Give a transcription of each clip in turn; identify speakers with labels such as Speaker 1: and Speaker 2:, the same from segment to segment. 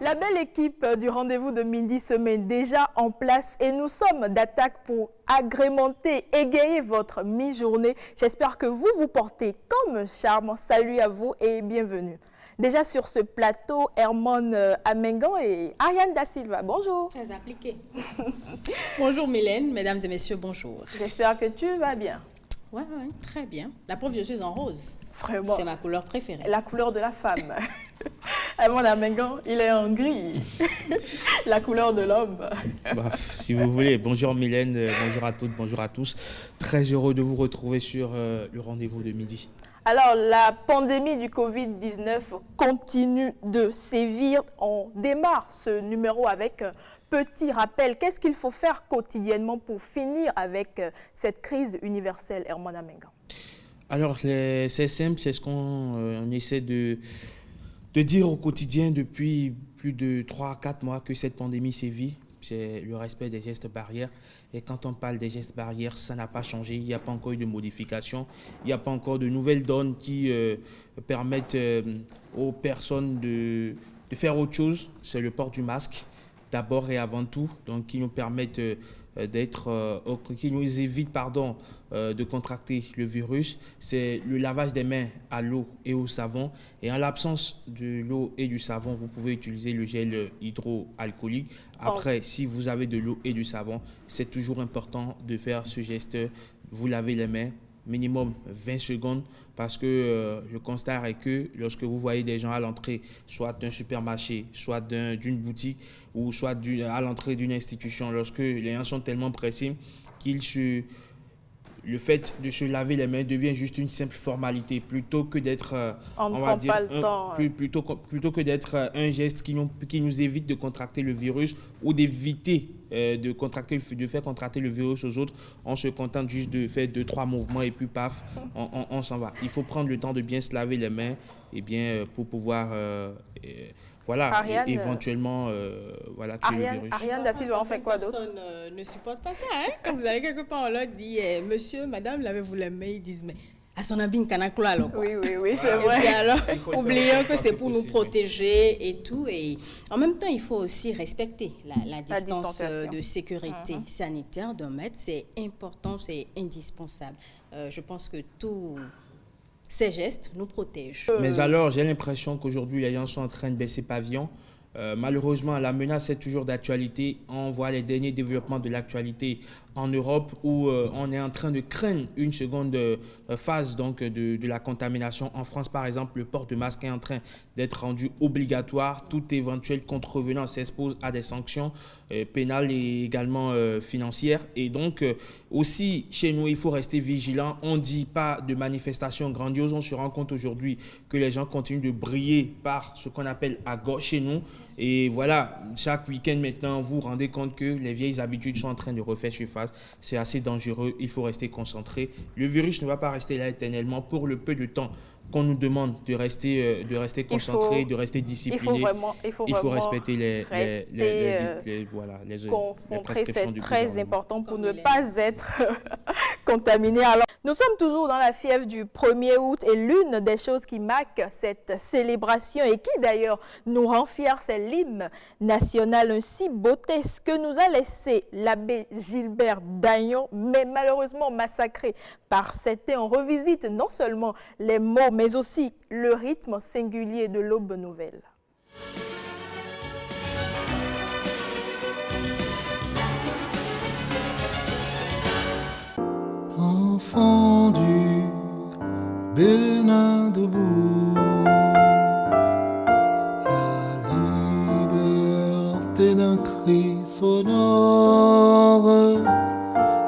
Speaker 1: La belle équipe du rendez-vous de midi se met déjà en place et nous sommes d'attaque pour agrémenter, égayer votre mi-journée. J'espère que vous vous portez comme charme. Salut à vous et bienvenue. Déjà sur ce plateau, Hermone Amengan et Ariane Da Silva. Bonjour.
Speaker 2: Très appliqué. Bonjour Mylène, mesdames et messieurs, bonjour.
Speaker 1: J'espère que tu vas bien.
Speaker 2: Oui, très bien. La preuve, je suis en rose.
Speaker 1: Vraiment.
Speaker 2: C'est ma couleur préférée.
Speaker 1: La couleur de la femme. Hermone Amengan, il est en gris. La couleur de l'homme.
Speaker 3: Bah, si vous voulez. Bonjour Mylène, bonjour à toutes, bonjour à tous. Très heureux de vous retrouver sur le rendez-vous de midi.
Speaker 1: Alors, la pandémie du Covid-19 continue de sévir. On démarre ce numéro avec un petit rappel. Qu'est-ce qu'il faut faire quotidiennement pour finir avec cette crise universelle, Hermone Amengan?
Speaker 3: Alors, c'est simple, c'est ce qu'on essaie de dire au quotidien depuis plus de 3-4 mois que cette pandémie sévit. C'est le respect des gestes barrières. Et quand on parle des gestes barrières, ça n'a pas changé. Il n'y a pas encore eu de modification. Il n'y a pas encore de nouvelles donnes qui permettent aux personnes de faire autre chose. C'est le port du masque, d'abord et avant tout, donc qui nous permettent qui nous évite de contracter le virus. C'est le lavage des mains à l'eau et au savon. Et en l'absence de l'eau et du savon, vous pouvez utiliser le gel hydroalcoolique. Après, si vous avez de l'eau et du savon, c'est toujours important de faire ce geste. Vous lavez les mains minimum 20 secondes parce que le constat est que lorsque vous voyez des gens à l'entrée, soit d'un supermarché, soit d'une boutique ou soit à l'entrée d'une institution, lorsque les gens sont tellement pressés le fait de se laver les mains devient juste une simple formalité plutôt que d'être, plutôt que d'être un geste qui nous évite de contracter le virus ou d'éviter de faire contracter le virus aux autres. On se contente juste de faire 2-3 mouvements et puis paf, on s'en va. Il faut prendre le temps de bien se laver les mains pour pouvoir éventuellement tuer le virus.
Speaker 1: Ariane Da Silva, on fait quoi d'autre?
Speaker 2: Personne ne supporte pas ça. Hein? Quand vous allez quelque part, on leur dit monsieur, madame, lavez-vous les mains. Ils disent mais à son habit, canaclo alors quoi.
Speaker 1: Oui, c'est vrai.
Speaker 2: Et alors, oublions que c'est pour nous protéger et tout. Et en même temps, il faut aussi respecter la distance de sécurité sanitaire d'un mètre. C'est important, c'est indispensable. Je pense que tous ces gestes nous protègent.
Speaker 3: Mais alors, j'ai l'impression qu'aujourd'hui, les gens sont en train de baisser pavillon. Malheureusement, la menace est toujours d'actualité. On voit les derniers développements de l'actualité en Europe où on est en train de craindre une seconde phase de la contamination. En France, par exemple, le port de masque est en train d'être rendu obligatoire. Tout éventuel contrevenant s'expose à des sanctions pénales et également financières. Et donc, aussi, chez nous, il faut rester vigilant. On ne dit pas de manifestations grandioses. On se rend compte aujourd'hui que les gens continuent de briller par ce qu'on appelle à gauche chez nous. Et voilà, chaque week-end maintenant, vous vous rendez compte que les vieilles habitudes sont en train de refaire surface. C'est assez dangereux, il faut rester concentré. Le virus ne va pas rester là éternellement. Pour le peu de temps qu'on nous demande de rester concentré, de rester discipliné, il faut respecter les prescriptions du gouvernement.
Speaker 1: C'est très important pour ne pas être contaminé. Alors, nous sommes toujours dans la fièvre du 1er août et l'une des choses qui marque cette célébration et qui d'ailleurs nous rend fiers, c'est l'hymne national, un si beau texte que nous a laissé l'abbé Gilbert Dagnon, mais malheureusement massacré par certains. On revisite non seulement les mots, mais aussi le rythme singulier de l'aube nouvelle.
Speaker 4: Enfant du Bénin debout, la liberté d'un cri sonore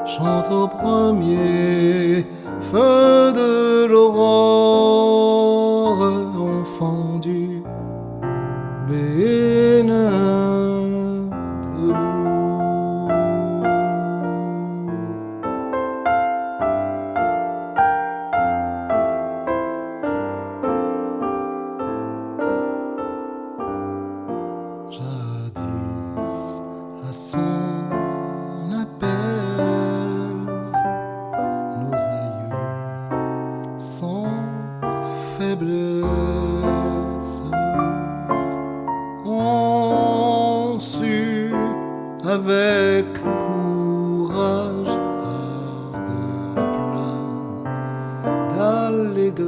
Speaker 4: chante au premier feu de l'aurore. Enfant du Bénin debout. Jadis à son appel, nos aïeux sans faiblesse ont avec courage ardeur plein d'allégresse,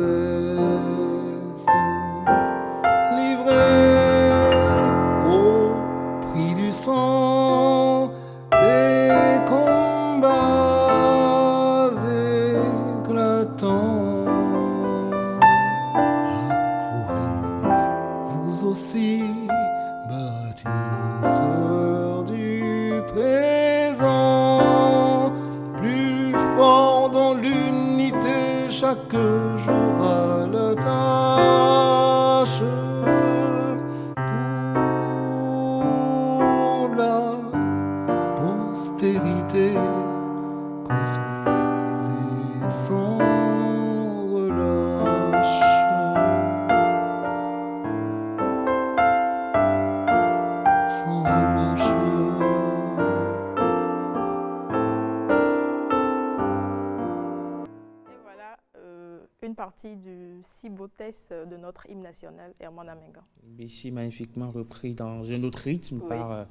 Speaker 4: livré au prix du sang des combats éclatants. Accourez, vous aussi, bâtisseurs du présent, plus fort dans l'unité, chaque jour à la tâche. Pour la postérité, construisez sans relâche. Sans relâche.
Speaker 1: Et voilà une partie du si beau test de notre hymne national, Herman Amenga.
Speaker 3: Ici, magnifiquement repris dans un autre rythme
Speaker 1: Oui.
Speaker 3: par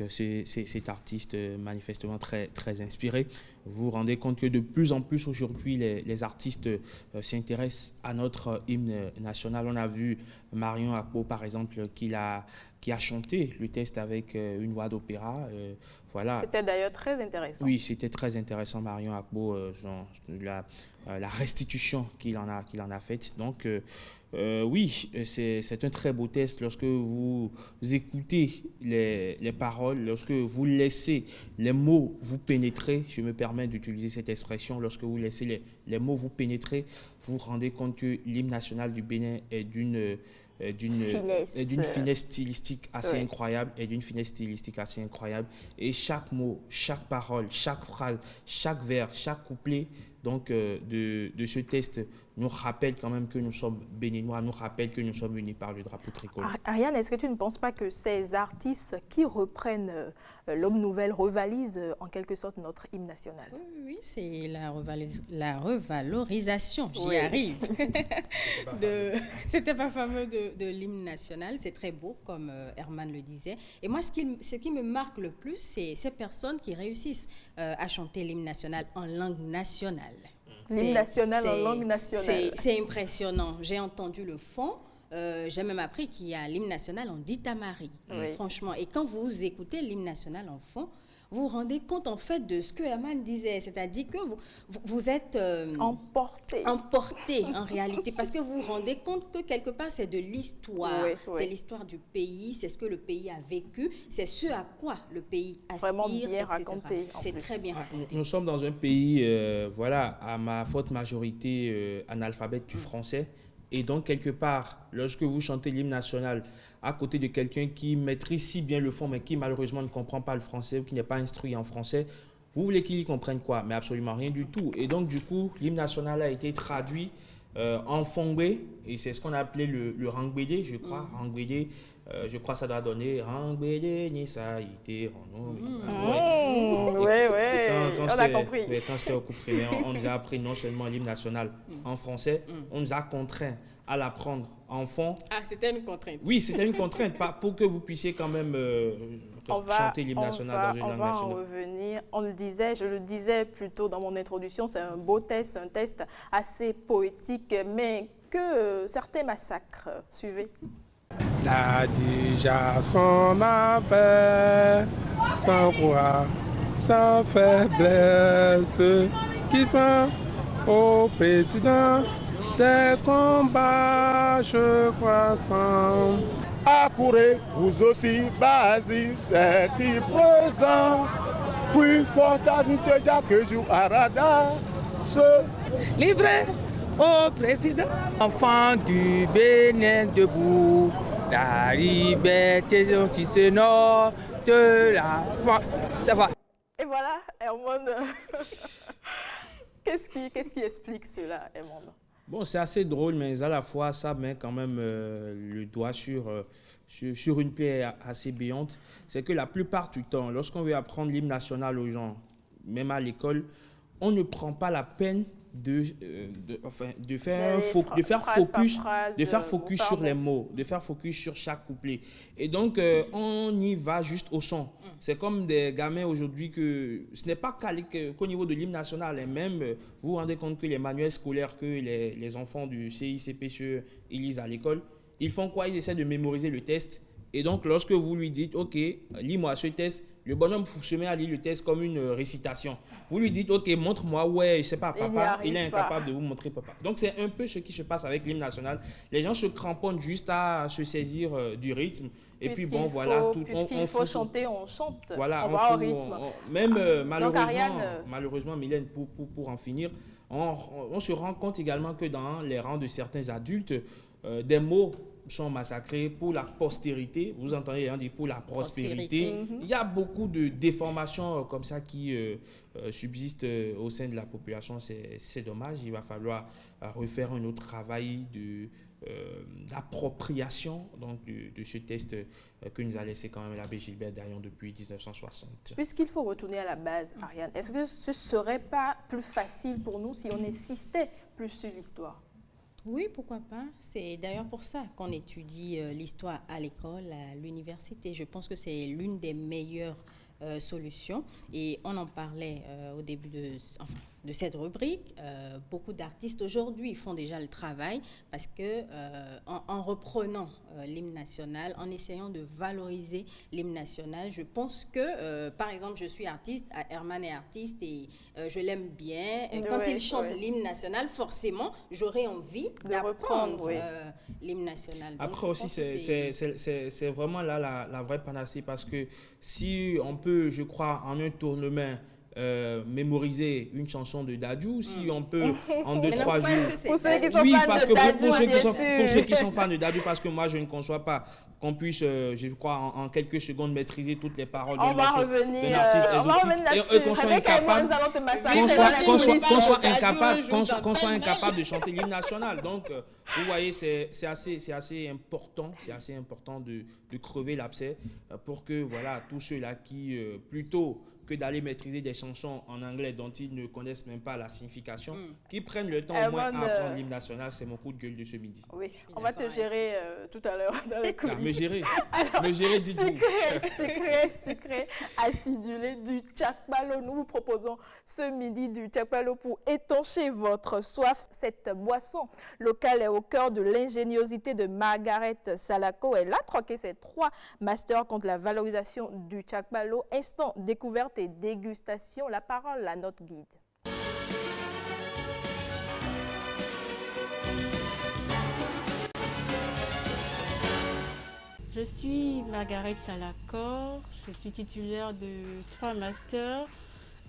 Speaker 3: cet artiste manifestement très, très inspiré. Vous vous rendez compte que de plus en plus aujourd'hui, les artistes s'intéressent à notre hymne national. On a vu Marion Akpo, par exemple, qui a chanté le test avec une voix d'opéra. Voilà.
Speaker 1: C'était d'ailleurs très intéressant.
Speaker 3: Oui, c'était très intéressant, Marion Akpo, la restitution qu'il en a faite. Donc, oui, c'est un très beau test lorsque vous écoutez les paroles, lorsque vous laissez les mots vous pénétrer. Je me permets d'utiliser cette expression. Lorsque vous laissez les mots vous pénétrer, vous vous rendez compte que l'hymne national du Bénin est d'une finesse stylistique assez
Speaker 1: Oui.
Speaker 3: incroyable, et chaque mot, chaque parole, chaque phrase, chaque vers, chaque couplet donc de ce test nous rappelle quand même que nous sommes béninois, nous rappelle que nous sommes unis par le drapeau tricolore.
Speaker 1: Ariane, est-ce que tu ne penses pas que ces artistes qui reprennent l'Homme Nouvelle revalisent en quelque sorte notre hymne national?
Speaker 2: Oui, c'est la revalorisation, j'y
Speaker 1: Oui.
Speaker 2: arrive. C'était pas fameux de l'hymne national, c'est très beau comme Herman le disait. Et moi, ce qui me marque le plus, c'est ces personnes qui réussissent à chanter l'hymne national en langue nationale.
Speaker 1: L'hymne national en langue nationale.
Speaker 2: C'est impressionnant. J'ai entendu le fond. J'ai même appris qu'il y a l'hymne national en ditamari.
Speaker 1: Oui.
Speaker 2: Franchement. Et quand vous écoutez l'hymne national en fond, vous vous rendez compte en fait de ce que Herman disait. C'est-à-dire que vous êtes
Speaker 1: Emporté
Speaker 2: en réalité. Parce que vous vous rendez compte que quelque part c'est de l'histoire.
Speaker 1: Oui, oui.
Speaker 2: C'est l'histoire du pays. C'est ce que le pays a vécu. C'est ce à quoi le pays aspire.
Speaker 1: Vraiment bien
Speaker 2: etc.
Speaker 1: raconté, en
Speaker 2: C'est
Speaker 1: plus.
Speaker 2: très bien raconté.
Speaker 3: Nous sommes dans un pays, voilà, à ma forte majorité analphabète du français. Et donc, quelque part, lorsque vous chantez l'hymne national à côté de quelqu'un qui maîtrise si bien le fond, mais qui malheureusement ne comprend pas le français ou qui n'est pas instruit en français, vous voulez qu'il y comprenne quoi? Mais absolument rien du tout. Et donc, du coup, l'hymne national a été traduit en fongbe, et c'est ce qu'on a appelé le rangbédé, je crois. Rangbédé, je crois que ça doit donner rangbédé, ni ça, ité,
Speaker 1: Oui, on a compris.
Speaker 3: Quand c'était au coup primaire, on nous a appris non seulement l'hymne national en français, on nous a contraints à l'apprendre en fond.
Speaker 2: Ah, c'était une contrainte.
Speaker 3: Oui, c'était une contrainte pour que vous puissiez quand même chanter l'hymne national dans une langue
Speaker 1: On va en
Speaker 3: nationale.
Speaker 1: revenir. Je le disais plus tôt dans mon introduction, c'est un beau test, un test assez poétique, mais que certains massacres. Suivez.
Speaker 5: La déjà son appel, sans croix, sans faiblesse, qui fait au président des combats croissants.
Speaker 6: Accourez, vous aussi, basez, c'est qui présent, puis fortalité que joue à radar,
Speaker 7: Livré au président, enfant du Bénin debout, la liberté dont il se nomme de la foi. Ça va.
Speaker 1: Et voilà, Herman. Qu'est-ce qui explique cela, Herman?
Speaker 3: Bon, c'est assez drôle, mais à la fois, ça met quand même le doigt sur une plaie assez béante. C'est que la plupart du temps, lorsqu'on veut apprendre l'hymne national aux gens, même à l'école, on ne prend pas la peine de faire focus sur les mots, de faire focus sur chaque couplet. Et donc, on y va juste au son. C'est comme des gamins aujourd'hui que ce n'est pas qu'au niveau de l'hymne national, et même vous vous rendez compte que les manuels scolaires que les enfants du CICPCE ils lisent à l'école, ils font quoi? Ils essaient de mémoriser le test. Et donc, lorsque vous lui dites, OK, lis-moi ce test, le bonhomme se met à lire le test comme une récitation. Vous lui dites, OK, montre-moi, ouais, je ne sais pas, papa, il est incapable de vous montrer papa. Donc, c'est un peu ce qui se passe avec l'hymne national. Les gens se cramponnent juste à se saisir du rythme. Et puis, bon, voilà.
Speaker 1: Puisqu'il faut chanter, on chante.
Speaker 3: Voilà,
Speaker 1: on va au rythme.
Speaker 3: Malheureusement, Mylène, pour en finir, on se rend compte également que dans les rangs de certains adultes, des mots sont massacrés pour la postérité, vous entendez hein, dire pour la prospérité. Il y a beaucoup de déformations comme ça qui subsistent au sein de la population. C'est dommage. Il va falloir refaire un autre travail d'appropriation de ce test que nous a laissé quand même l'abbé Gilbert Daillon depuis 1960.
Speaker 1: Puisqu'il faut retourner à la base, Ariane, est-ce que ce ne serait pas plus facile pour nous si on insistait plus sur l'histoire?
Speaker 2: Oui, pourquoi pas. C'est d'ailleurs pour ça qu'on étudie l'histoire à l'école, à l'université. Je pense que c'est l'une des meilleures solutions. Et on en parlait au début de cette rubrique. Beaucoup d'artistes aujourd'hui font déjà le travail parce que en reprenant l'hymne national, en essayant de valoriser l'hymne national, je pense que, par exemple, je suis artiste, Herman est artiste et je l'aime bien. Quand il chante l'hymne national, forcément, j'aurais envie d'apprendre l'hymne national. Donc,
Speaker 3: après aussi, c'est vraiment là la vraie panacée parce que si on peut, je crois, en un tournement, mémoriser une chanson de Dadju, si on peut en 2-3 jours.
Speaker 1: Pour ceux qui sont fans de Dadju,
Speaker 3: pour ceux qui sont fans de Dadju, parce que moi je ne conçois pas qu'on puisse, je crois, en quelques secondes maîtriser toutes les paroles d'un artiste exotique. Qu'on soit incapable de chanter l'hymne national. Donc, vous voyez, c'est assez important de crever l'abcès pour que voilà, tous ceux-là qui, plutôt que d'aller maîtriser des chansons en anglais dont ils ne connaissent même pas la signification, qui prennent le temps au moins à apprendre l'hymne national. C'est mon coup de gueule de ce midi.
Speaker 1: Oui, on va te gérer tout à l'heure dans les coulisses.
Speaker 3: Me gérer, dites-vous.
Speaker 1: Sucré, acidulé du tchakbalo. Nous vous proposons ce midi du tchakbalo pour étancher votre soif. Cette boisson locale est au cœur de l'ingéniosité de Margaret Salako. Elle a troqué ses 3 masters contre la valorisation du tchakbalo. Instant découverte et dégustation. La parole à notre guide.
Speaker 8: Je suis Margaret Salako, je suis titulaire de 3 masters.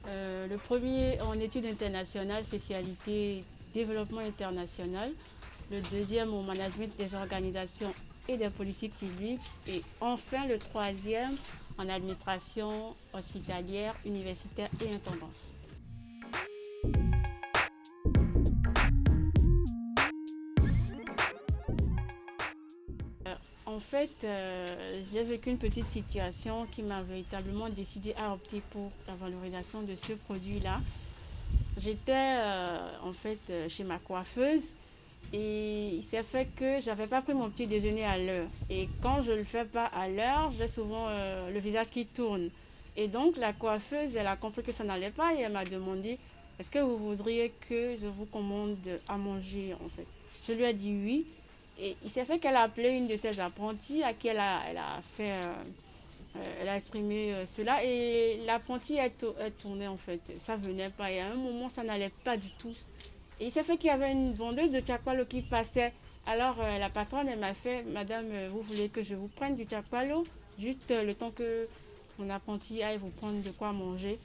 Speaker 8: Le premier en études internationales, spécialité développement international. Le deuxième au management des organisations et des politiques publiques. Et enfin le troisième en administration hospitalière, universitaire et intendance. En fait, j'ai vécu une petite situation qui m'a véritablement décidé à opter pour la valorisation de ce produit-là. J'étais en fait chez ma coiffeuse et il s'est fait que je n'avais pas pris mon petit déjeuner à l'heure. Et quand je ne le fais pas à l'heure, j'ai souvent le visage qui tourne. Et donc la coiffeuse, elle a compris que ça n'allait pas et elle m'a demandé « Est-ce que vous voudriez que je vous commande à manger ?» en fait. Je lui ai dit oui. Et il s'est fait qu'elle a appelé une de ses apprenties à qui elle a exprimé cela. Et l'apprentie est tournée en fait. Ça ne venait pas. Et à un moment, ça n'allait pas du tout. Et il s'est fait qu'il y avait une vendeuse de tchakbalo qui passait. Alors la patronne, elle m'a fait « Madame, vous voulez que je vous prenne du tchakbalo? Juste le temps que mon apprenti aille vous prendre de quoi manger. »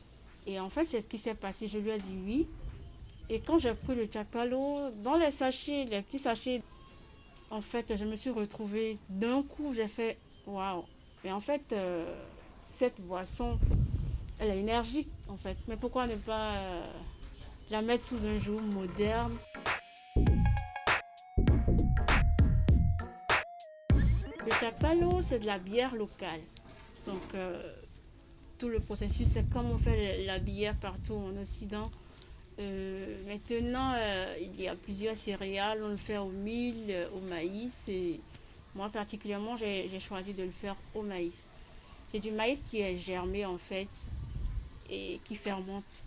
Speaker 8: Et en fait, c'est ce qui s'est passé. Je lui ai dit oui. Et quand j'ai pris le tchakbalo, dans les sachets, les petits sachets, en fait, je me suis retrouvée d'un coup, j'ai fait waouh. Et en fait, cette boisson, elle est énergique en fait. Mais pourquoi ne pas la mettre sous un jour moderne? Le tchakbalo, c'est de la bière locale. Donc, tout le processus, c'est comme on fait la bière partout en Occident. Maintenant, il y a plusieurs céréales. On le fait au mil, au maïs. Et moi, particulièrement, j'ai choisi de le faire au maïs. C'est du maïs qui est germé, en fait, et qui fermente.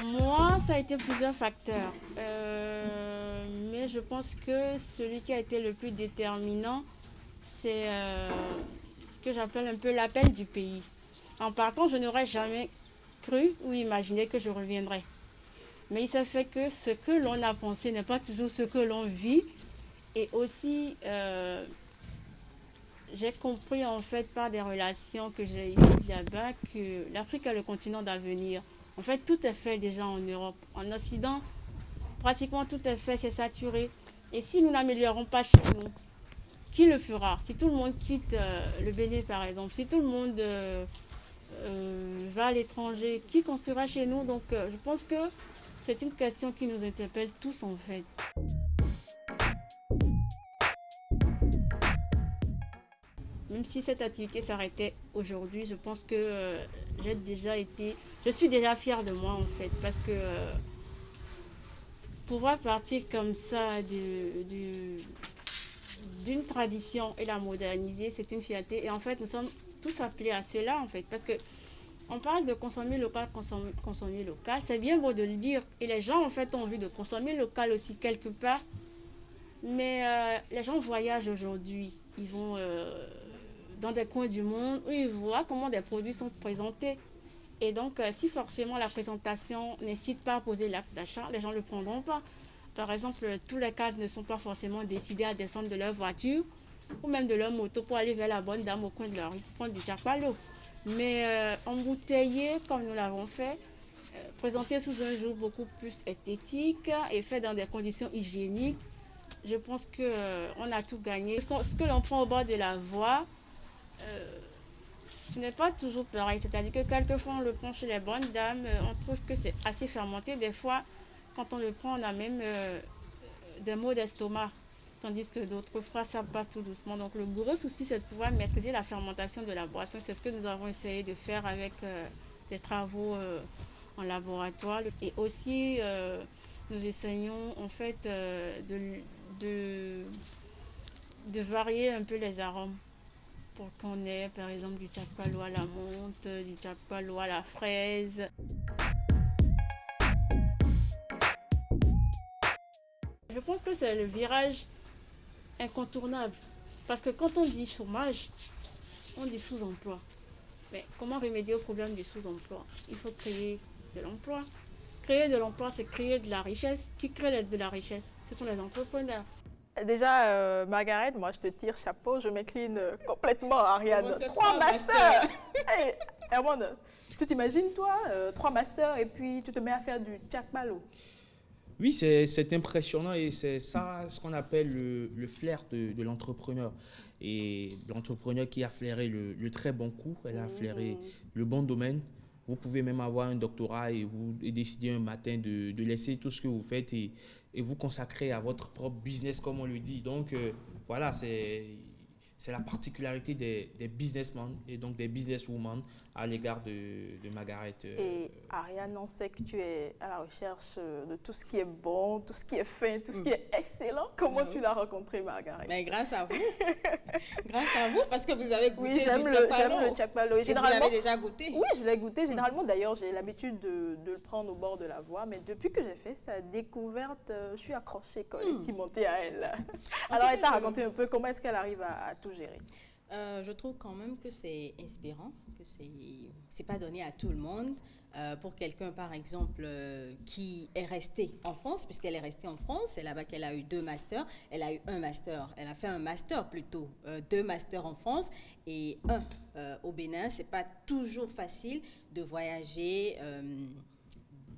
Speaker 8: Moi, ça a été plusieurs facteurs. Mais je pense que celui qui a été le plus déterminant, c'est ce que j'appelle un peu l'appel du pays. En partant, je n'aurais jamais cru ou imaginé que je reviendrais. Mais il s'est fait que ce que l'on a pensé n'est pas toujours ce que l'on vit. Et aussi, j'ai compris en fait par des relations que j'ai eues là-bas que l'Afrique est le continent d'avenir. En fait, tout est fait déjà en Europe. En Occident, pratiquement tout est fait, c'est saturé. Et si nous n'améliorons pas chez nous, qui le fera? Si tout le monde quitte le Bénin, par exemple, si tout le monde va à l'étranger, qui construira chez nous? Donc, je pense que c'est une question qui nous interpelle tous, en fait. Même si cette activité s'arrêtait aujourd'hui, je pense que je suis déjà fière de moi, en fait, parce que pouvoir partir comme ça d'une tradition et la moderniser, c'est une fierté. Et en fait, nous sommes tous appelés à cela, en fait, parce que on parle de consommer local, consommer local. C'est bien beau de le dire. Et les gens, en fait, ont envie de consommer local aussi quelque part. Mais les gens voyagent aujourd'hui. Ils vont dans des coins du monde où ils voient comment des produits sont présentés. Et donc, si forcément la présentation n'incite pas à poser l'acte d'achat, les gens ne le prendront pas. Par exemple, tous les cadres ne sont pas forcément décidés à descendre de leur voiture ou même de leur moto pour aller vers la bonne dame au coin de la rue pour prendre du chapalo. Mais embouteillé, comme nous l'avons fait, présenté sous un jour beaucoup plus esthétique et fait dans des conditions hygiéniques, je pense qu'on a tout gagné. Ce que l'on prend au bord de la voie, ce n'est pas toujours pareil. C'est-à-dire que quelquefois, on le prend chez les bonnes dames, on trouve que c'est assez fermenté. Des fois, quand on le prend, on a même des maux d'estomac. Tandis que d'autres fois, ça passe tout doucement. Donc, le gros souci, c'est de pouvoir maîtriser la fermentation de la boisson. C'est ce que nous avons essayé de faire avec des travaux en laboratoire. Et aussi, nous essayons en fait de varier un peu les arômes pour qu'on ait, par exemple, du chapalo à la menthe, du chapalo à la fraise. Je pense que c'est le virage incontournable. Parce que quand on dit chômage, on dit sous-emploi. Mais comment remédier au problème du sous-emploi? Il faut créer de l'emploi. Créer de l'emploi, c'est créer de la richesse. Qui crée de la richesse? Ce sont les entrepreneurs.
Speaker 1: Déjà, Margaret, moi je te tire chapeau, je m'incline complètement à Ariane. 3 masters. Hey, Herman, tu t'imagines toi, 3 masters et puis tu te mets à faire du chapalo?
Speaker 3: Oui, c'est impressionnant et c'est ça ce qu'on appelle le flair de l'entrepreneur. Et l'entrepreneur qui a flairé le très bon coup, elle a flairé le bon domaine. Vous pouvez même avoir un doctorat et décider un matin de laisser tout ce que vous faites et vous consacrer à votre propre business, comme on le dit. Donc, voilà, c'est la particularité des businessmen et donc des businesswomen à l'égard de Margaret.
Speaker 1: Et Ariane, on sait que tu es à la recherche de tout ce qui est bon, tout ce qui est fin, tout ce qui est excellent. Comment tu l'as rencontré, Margaret?
Speaker 2: Mais grâce à vous. Grâce à vous, parce que vous avez goûté
Speaker 1: oui, j'aime le chapalo.
Speaker 2: Vous l'avez déjà goûté?
Speaker 1: Oui, je l'ai goûté. Généralement, d'ailleurs, j'ai l'habitude de le prendre au bord de la voie. Mais depuis que j'ai fait sa découverte, je suis accrochée, cimentée à elle. Alors, elle t'a raconté un peu comment est-ce qu'elle arrive à tout gérer.
Speaker 2: Je trouve quand même que c'est inspirant, que c'est pas donné à tout le monde. Pour quelqu'un, par exemple, qui est resté en France, puisqu'elle est restée en France, c'est là-bas qu'elle a eu 2 masters. Elle a eu un master, elle a fait un master plutôt, 2 masters en France et 1 au Bénin. C'est pas toujours facile de voyager,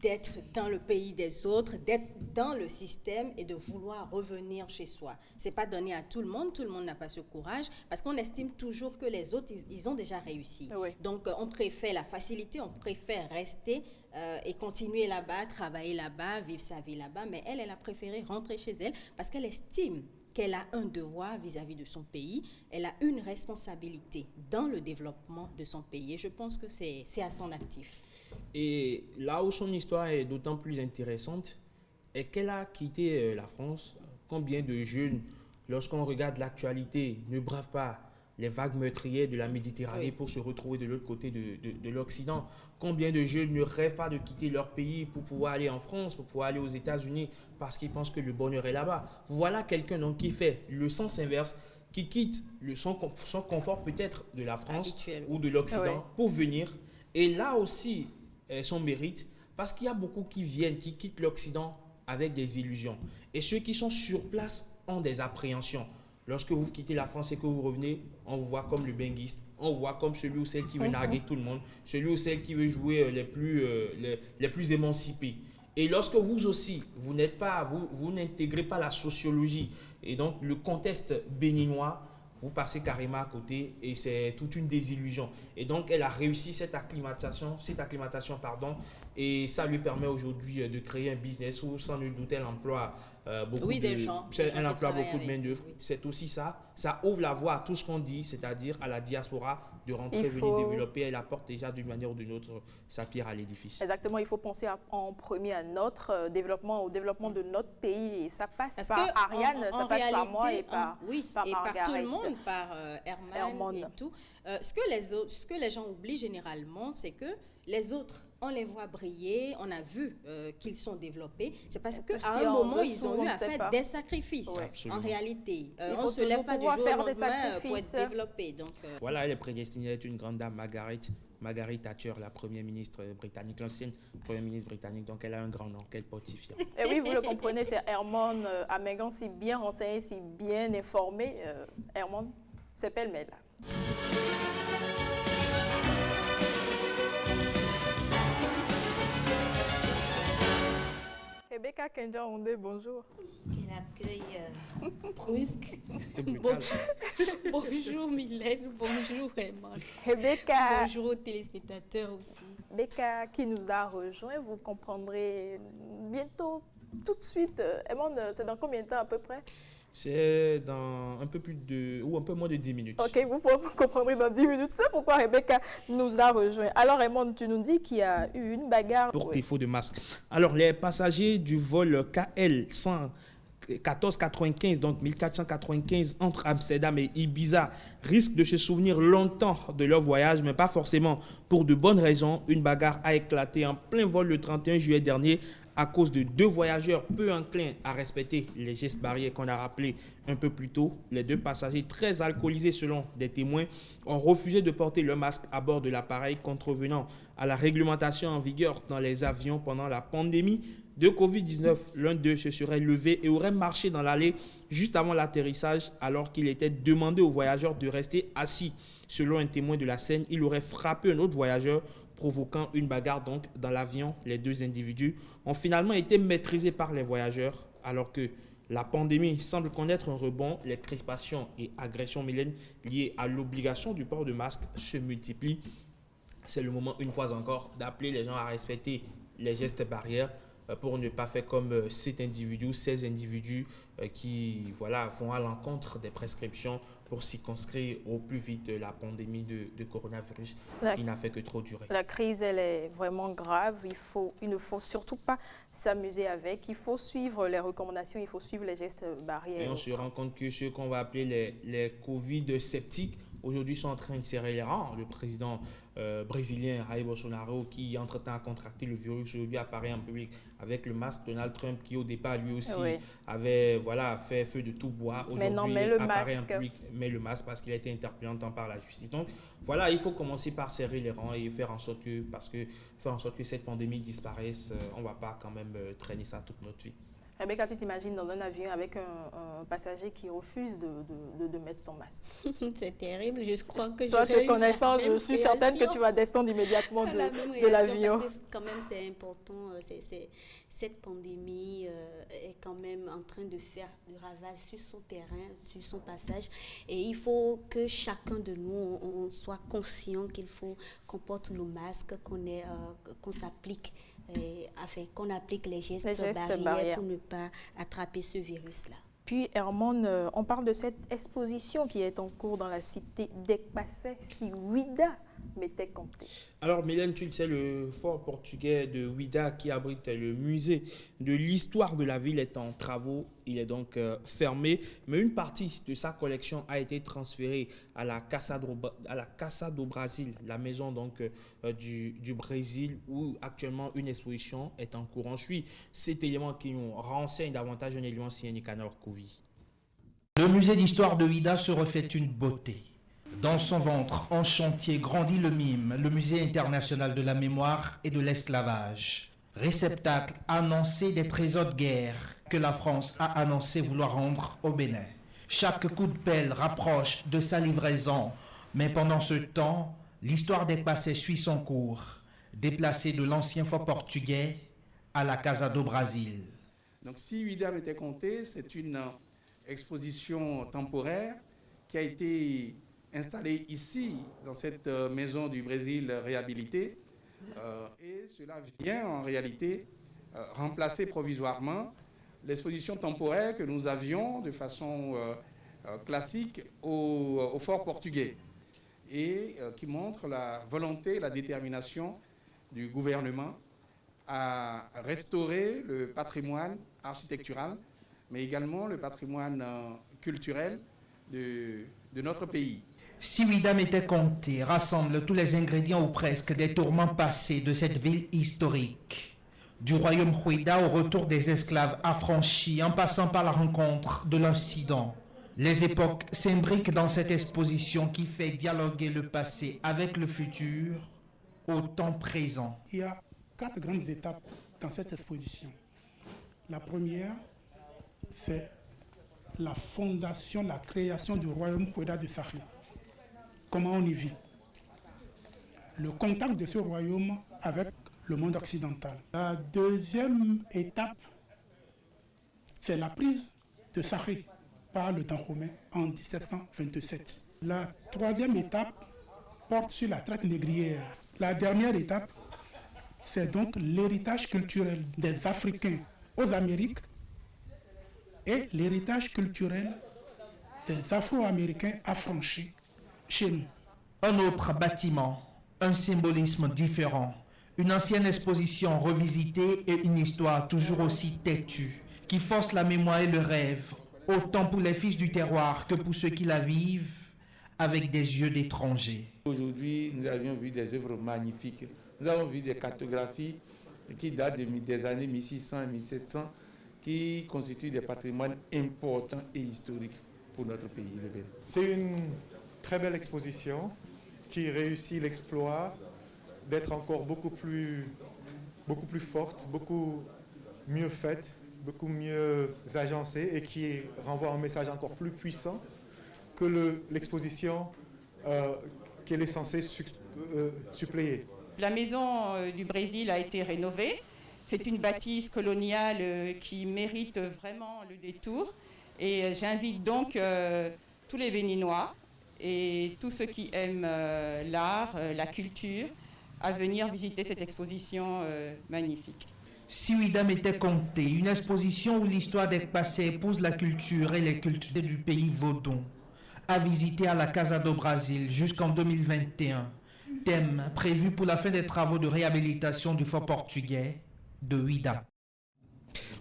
Speaker 2: d'être dans le pays des autres, d'être dans le système et de vouloir revenir chez soi. C'est pas donné à tout le monde n'a pas ce courage parce qu'on estime toujours que les autres, ils ont déjà réussi.
Speaker 1: Oui.
Speaker 2: Donc, on préfère la facilité, on préfère rester et continuer là-bas, travailler là-bas, vivre sa vie là-bas, mais elle a préféré rentrer chez elle parce qu'elle estime qu'elle a un devoir vis-à-vis de son pays, elle a une responsabilité dans le développement de son pays. Et je pense que c'est à son actif.
Speaker 3: Et là où son histoire est d'autant plus intéressante, est qu'elle a quitté la France. Combien de jeunes, lorsqu'on regarde l'actualité, ne bravent pas les vagues meurtrières de la Méditerranée pour se retrouver de l'autre côté de l'Occident? Combien de jeunes ne rêvent pas de quitter leur pays pour pouvoir aller en France, pour pouvoir aller aux États-Unis, parce qu'ils pensent que le bonheur est là-bas? Voilà quelqu'un donc qui fait le sens inverse, qui quitte son confort peut-être de la France
Speaker 2: habituel,
Speaker 3: ou de l'Occident pour venir. Et là aussi, son mérite, parce qu'il y a beaucoup qui viennent, qui quittent l'Occident avec des illusions. Et ceux qui sont sur place ont des appréhensions. Lorsque vous quittez la France et que vous revenez, on vous voit comme le benguiste, on vous voit comme celui ou celle qui veut narguer tout le monde, celui ou celle qui veut jouer les plus émancipés. Et lorsque vous aussi, vous n'intégrez pas la sociologie et donc le contexte béninois, vous passez carrément à côté et c'est toute une désillusion. Et donc, elle a réussi cette acclimatation, et ça lui permet aujourd'hui de créer un business où, sans nul doute, elle emploie beaucoup
Speaker 2: des gens.
Speaker 3: Elle emploie beaucoup de main-d'œuvre. Oui. C'est aussi ça. Ça ouvre la voie à tout ce qu'on dit, c'est-à-dire à la diaspora de rentrer, venir développer. Elle apporte déjà d'une manière ou d'une autre sa pierre à l'édifice.
Speaker 1: Exactement. Il faut penser en premier à notre développement, au développement de notre pays. Et ça passe par Ariane, ça passe par moi et par
Speaker 2: par tout le monde. Par Herman et tout. Ce que les gens oublient généralement, c'est que les autres, on les voit briller, on a vu qu'ils sont développés. C'est parce qu'à un moment, ils ont eu à faire des sacrifices. En réalité, on ne se lève pas du jour au lendemain pour être développé. Donc,
Speaker 3: voilà, elle est prédestinée à être une grande dame, Margaret Thatcher, la première ministre britannique, l'ancienne première ministre britannique. Donc, elle a un grand nom qu'elle porte si fière.
Speaker 1: Et oui, vous le comprenez, c'est Herman Amégan, si bien renseigné, si bien informé. Herman, c'est pêle-mêle. Rebecca Kenja-Ondé, bonjour.
Speaker 9: Quel accueil brusque. Bonjour Mylène, bonjour Herman.
Speaker 1: Rebecca.
Speaker 9: Bonjour aux téléspectateurs aussi.
Speaker 1: Rebecca qui nous a rejoint, vous comprendrez bientôt, tout de suite. Herman, c'est dans combien de temps à peu près?
Speaker 3: C'est dans un peu moins de 10 minutes.
Speaker 1: Ok, vous comprendrez dans 10 minutes. C'est pourquoi Rebecca nous a rejoint. Alors, Raymond, tu nous dis qu'il y a eu une bagarre.
Speaker 3: Pour défaut de masque. Alors, les passagers du vol KL 1495, donc 1495 entre Amsterdam et Ibiza, risquent de se souvenir longtemps de leur voyage, mais pas forcément pour de bonnes raisons. Une bagarre a éclaté en plein vol le 31 juillet dernier à cause de 2 voyageurs peu enclins à respecter les gestes barrières qu'on a rappelés un peu plus tôt. Les 2 passagers très alcoolisés selon des témoins ont refusé de porter leur masque à bord de l'appareil, contrevenant à la réglementation en vigueur dans les avions pendant la pandémie de Covid-19. L'un d'eux se serait levé et aurait marché dans l'allée juste avant l'atterrissage alors qu'il était demandé aux voyageurs de rester assis. Selon un témoin de la scène, il aurait frappé un autre voyageur, provoquant une bagarre donc dans l'avion. Les 2 individus ont finalement été maîtrisés par les voyageurs alors que la pandémie semble connaître un rebond. Les crispations et agressions liées à l'obligation du port de masque se multiplient. C'est le moment, une fois encore, d'appeler les gens à respecter les gestes barrières pour ne pas faire comme ces individus qui vont à l'encontre des prescriptions pour circonscrire au plus vite la pandémie de coronavirus qui n'a fait que trop durer.
Speaker 1: La crise, elle est vraiment grave. Il ne faut surtout pas s'amuser avec. Il faut suivre les recommandations, il faut suivre les gestes barrières.
Speaker 3: Et on se rend compte que ceux qu'on va appeler les Covid sceptiques, aujourd'hui, sont en train de serrer les rangs. Le président brésilien Jair Bolsonaro, qui entre-temps a contracté le virus, aujourd'hui apparaît en public avec le masque. Donald Trump, qui au départ, lui aussi, avait fait feu de tout bois. Aujourd'hui, apparaît en public, met le masque parce qu'il a été interpellé en temps par la justice. Donc, voilà, il faut commencer par serrer les rangs et faire en sorte que cette pandémie disparaisse. On ne va pas quand même traîner ça toute notre vie.
Speaker 1: Rebecca, tu t'imagines dans un avion avec un passager qui refuse de mettre son masque.
Speaker 9: C'est terrible, je crois que
Speaker 1: toi, te connaissant, je suis certaine que tu vas descendre immédiatement de l'avion.
Speaker 9: Parce que quand même, c'est important. Cette pandémie est quand même en train de faire du ravage sur son terrain, sur son passage. Et il faut que chacun de nous, on soit conscient qu'il faut qu'on porte nos masques, qu'on s'applique. Qu'on applique les gestes barrières pour ne pas attraper ce virus-là.
Speaker 1: Puis Hermone, on parle de cette exposition qui est en cours dans la cité d'Ekpassé, si Ouida m'était compté.
Speaker 3: Alors Mylène, tu le sais, le fort portugais de Ouida qui abrite le musée de l'histoire de la ville est en travaux. Il est donc fermé, mais une partie de sa collection a été transférée à la Casa do Brasil, la maison donc du Brésil, où actuellement une exposition est en cours. On suit cet élément qui nous renseigne davantage, un élément signé Nicanor Kovi.
Speaker 10: Le musée d'histoire de Ouida se refait une beauté. Dans son ventre, en chantier, grandit le MIME, le Musée international de la mémoire et de l'esclavage. Réceptacle annoncé des trésors de guerre que la France a annoncé vouloir rendre au Bénin. Chaque coup de pelle rapproche de sa livraison, mais pendant ce temps, l'histoire d'Ekpassé suit son cours, déplacé de l'ancien fort portugais à la Casa do Brasil.
Speaker 11: Donc si Ouida m'était compté, c'est une exposition temporaire qui a été installée ici, dans cette maison du Brésil réhabilitée. Et cela vient en réalité remplacer provisoirement l'exposition temporaire que nous avions de façon classique au fort portugais et qui montre la volonté, la détermination du gouvernement à restaurer le patrimoine architectural, mais également le patrimoine culturel de notre pays.
Speaker 10: Si Ouida m'était compté, rassemble tous les ingrédients ou presque des tourments passés de cette ville historique. Du royaume Ouida au retour des esclaves affranchis en passant par la rencontre de l'Occident. Les époques s'imbriquent dans cette exposition qui fait dialoguer le passé avec le futur au temps présent.
Speaker 12: Il y a 4 grandes étapes dans cette exposition. La première, c'est la fondation, la création du royaume Ouida de Sahel. Comment on y vit. Le contact de ce royaume avec le monde occidental. La deuxième étape, c'est la prise de Sahel par le Dahomey en 1727. La troisième étape porte sur la traite négrière. La dernière étape, c'est donc l'héritage culturel des Africains aux Amériques et l'héritage culturel des Afro-Américains affranchis chez nous.
Speaker 10: Un autre bâtiment, un symbolisme différent, une ancienne exposition revisitée et une histoire toujours aussi têtue, qui force la mémoire et le rêve, autant pour les fils du terroir que pour ceux qui la vivent avec des yeux d'étrangers.
Speaker 13: Aujourd'hui, nous avions vu des œuvres magnifiques. Nous avons vu des cartographies qui datent des années 1600 et 1700, qui constituent des patrimoines importants et historiques pour notre pays.
Speaker 14: C'est une très belle exposition qui réussit l'exploit d'être encore beaucoup plus forte, beaucoup mieux faite, beaucoup mieux agencée et qui renvoie un message encore plus puissant que l'exposition qu'elle est censée suppléer.
Speaker 15: La maison du Brésil a été rénovée. C'est une bâtisse coloniale qui mérite vraiment le détour. Et j'invite donc tous les Béninois et tous ceux qui aiment l'art, la culture, à venir visiter cette exposition magnifique.
Speaker 10: Si Ouida m'était compté, une exposition où l'histoire d'Ekpassé épouse la culture et les cultures du pays vaudon, à visiter à la Casa do Brasil jusqu'en 2021. Thème prévu pour la fin des travaux de réhabilitation du fort portugais de Ouida.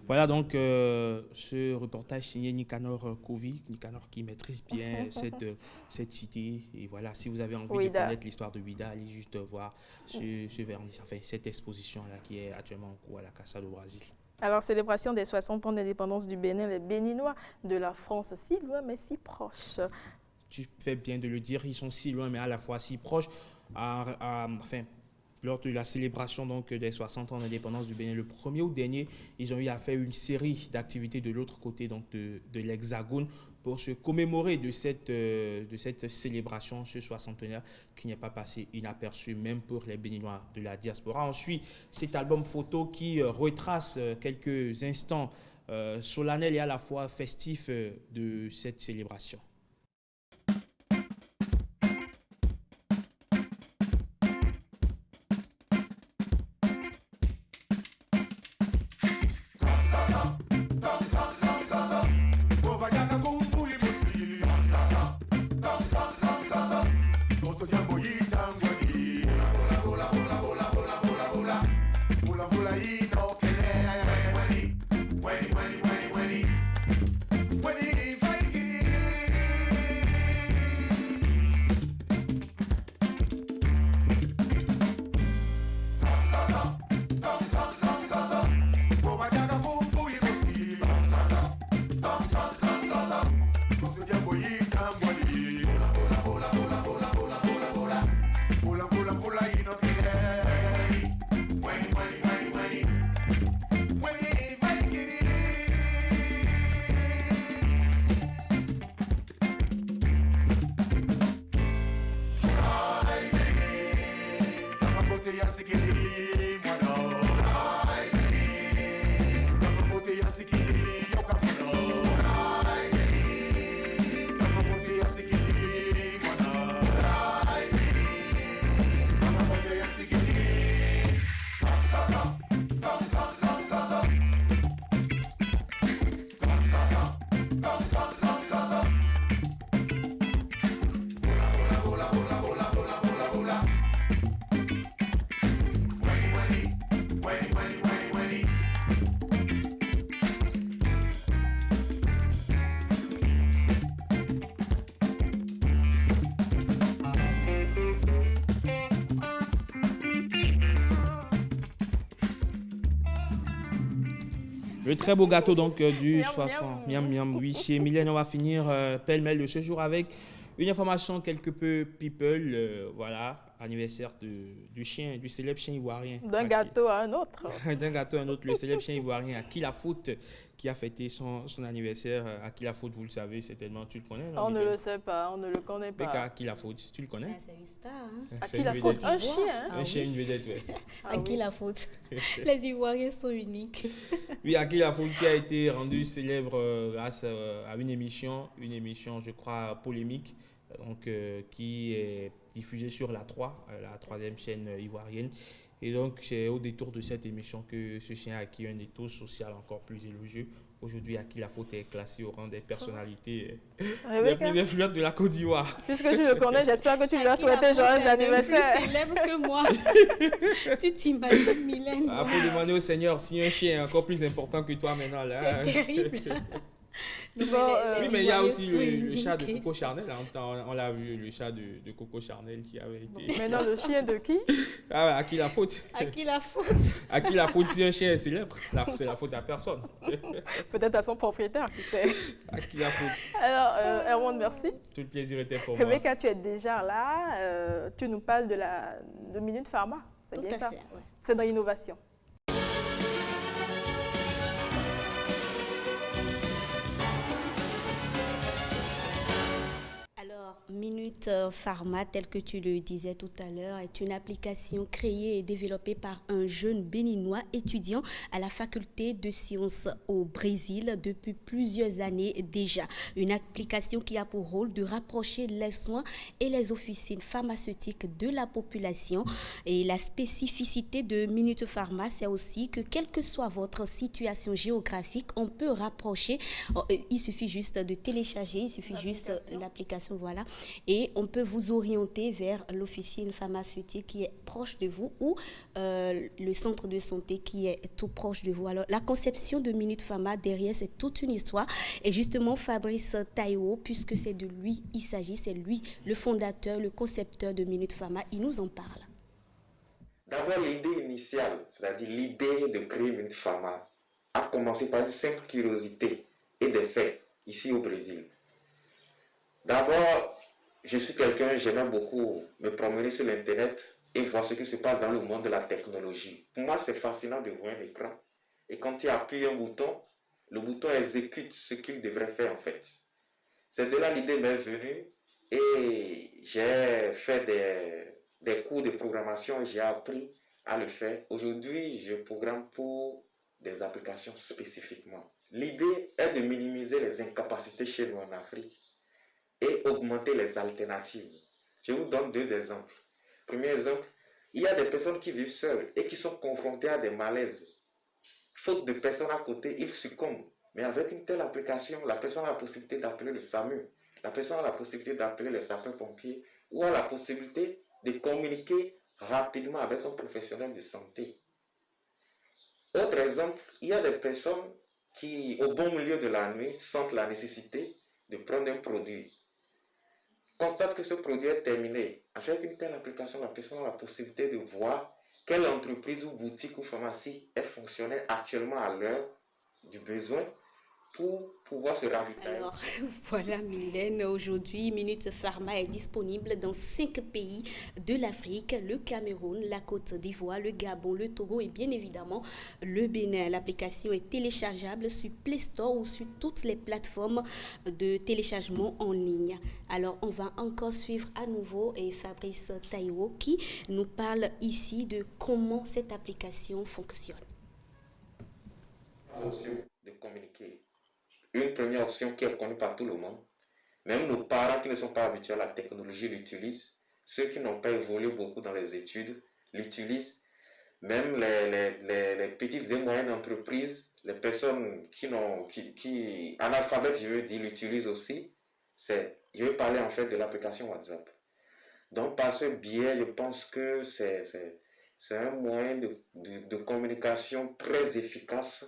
Speaker 3: Voilà donc ce reportage signé Nicanor Kovi, Nicanor qui maîtrise bien cette cité. Et voilà, si vous avez envie de connaître l'histoire de Ouida, allez juste voir cette exposition-là qui est actuellement en cours à la Casa do Brasil.
Speaker 1: Alors, célébration des 60 ans d'indépendance du Bénin, les Béninois de la France, si loin mais si proches.
Speaker 3: Tu fais bien de le dire, ils sont si loin mais à la fois si proches. Lors de la célébration donc, des 60 ans d'indépendance du Bénin, le 1er août dernier, ils ont eu à faire une série d'activités de l'autre côté donc de l'Hexagone pour se commémorer de cette célébration, ce soixantenaire qui n'est pas passé inaperçu, même pour les Béninois de la diaspora. Ensuite, cet album photo qui retrace quelques instants solennels et à la fois festifs de cette célébration. Le très beau gâteau donc du 60. Miam miam, oui. Chez Mylène, on va finir pêle-mêle de ce jour avec une information quelque peu people. Voilà, anniversaire du chien, du célèbre chien ivoirien.
Speaker 1: D'un gâteau à un autre.
Speaker 3: D'un gâteau à un autre, le célèbre chien ivoirien, à qui la faute, qui a fêté son anniversaire. À qui la faute, vous le savez, certainement, tu le connais.
Speaker 1: On ne le sait pas, on ne le connaît pas.
Speaker 3: Mais à qui la faute, tu le connais?
Speaker 9: C'est une star. Hein?
Speaker 1: À qui la faute? Un chien.
Speaker 3: Un chien, une vedette, oui.
Speaker 9: À qui la faute? Les Ivoiriens sont uniques.
Speaker 3: Oui, à qui la faute qui a été rendue célèbre grâce à une émission, je crois, polémique, donc, qui est diffusée sur la 3, la troisième chaîne ivoirienne. Et donc, c'est au détour de cette émission que ce chien a acquis un étau social encore plus élogieux. Aujourd'hui, à qui la faute est classé au rang des personnalités les plus influentes de la Côte d'Ivoire.
Speaker 1: Puisque tu le connais, j'espère que tu lui as souhaité joyeux anniversaire.
Speaker 9: Plus célèbre que moi. Tu t'imagines, Mylène?
Speaker 3: Il faut demander au Seigneur si un chien est encore plus important que toi maintenant. Là.
Speaker 9: C'est terrible.
Speaker 3: Oui, mais il y a aussi le chat de Coco Charnel. On l'a vu, le chat de Coco Charnel qui avait été...
Speaker 1: Maintenant, le chien de qui?
Speaker 3: Ah, à qui la faute?
Speaker 9: À qui la faute?
Speaker 3: À qui la faute si un chien est célèbre? C'est la faute à personne.
Speaker 1: Peut-être à son propriétaire, qui sait.
Speaker 3: À qui la faute?
Speaker 1: Alors, Erwan, merci.
Speaker 3: Tout le plaisir était pour moi.
Speaker 1: Rebecca, tu es déjà là. Tu nous parles de Minute Pharma. C'est bien ça?
Speaker 9: Ouais.
Speaker 1: C'est dans l'innovation.
Speaker 9: Alors, Minute Pharma, tel que tu le disais tout à l'heure, est une application créée et développée par un jeune béninois étudiant à la faculté de sciences au Brésil depuis plusieurs années déjà. Une application qui a pour rôle de rapprocher les soins et les officines pharmaceutiques de la population. Et la spécificité de Minute Pharma, c'est aussi que quelle que soit votre situation géographique, on peut rapprocher. Il suffit juste de télécharger, il suffit juste l'application. Voilà, et on peut vous orienter vers l'officine pharmaceutique qui est proche de vous ou le centre de santé qui est tout proche de vous. Alors, la conception de Minute Pharma, derrière, c'est toute une histoire. Et justement, Fabrice Taïwo, puisque c'est de lui il s'agit, c'est lui le fondateur, le concepteur de Minute Pharma, il nous en parle.
Speaker 16: D'abord, l'idée initiale, c'est-à-dire l'idée de créer Minute Pharma, a commencé par une simple curiosité et des faits ici au Brésil. D'abord, je suis quelqu'un, j'aime beaucoup me promener sur l'Internet et voir ce qui se passe dans le monde de la technologie. Pour moi, c'est fascinant de voir un écran. Et quand tu appuies un bouton, le bouton exécute ce qu'il devrait faire en fait. C'est de là l'idée m'est venue et j'ai fait des cours de programmation et j'ai appris à le faire. Aujourd'hui, je programme pour des applications spécifiquement. L'idée est de minimiser les incapacités chez nous en Afrique et augmenter les alternatives. Je vous donne deux exemples. Premier exemple, il y a des personnes qui vivent seules et qui sont confrontées à des malaises. Faute de personnes à côté, ils succombent. Mais avec une telle application, la personne a la possibilité d'appeler le SAMU, la personne a la possibilité d'appeler les sapeurs-pompiers ou a la possibilité de communiquer rapidement avec un professionnel de santé. Autre exemple, il y a des personnes qui, au bon milieu de la nuit, sentent la nécessité de prendre un produit. Constate que ce produit est terminé. Avec une telle application, la personne a la possibilité de voir quelle entreprise ou boutique ou pharmacie est fonctionnelle actuellement à l'heure du besoin pour pouvoir se ravitailler.
Speaker 9: Alors, voilà Mylène, aujourd'hui Minute Pharma est disponible dans 5 pays de l'Afrique, le Cameroun, la Côte d'Ivoire, le Gabon, le Togo et bien évidemment le Bénin. L'application est téléchargeable sur Play Store ou sur toutes les plateformes de téléchargement en ligne. Alors, on va encore suivre à nouveau Fabrice Taiwo qui nous parle ici de comment cette application fonctionne.
Speaker 16: De communiquer. Une première option qui est connue par tout le monde. Même nos parents qui ne sont pas habitués à la technologie l'utilisent. Ceux qui n'ont pas évolué beaucoup dans les études l'utilisent. Même les petites et moyennes entreprises, les personnes qui analphabètes, je veux dire, l'utilisent aussi. Je vais parler en fait de l'application WhatsApp. Donc par ce biais, je pense que c'est un moyen de communication très efficace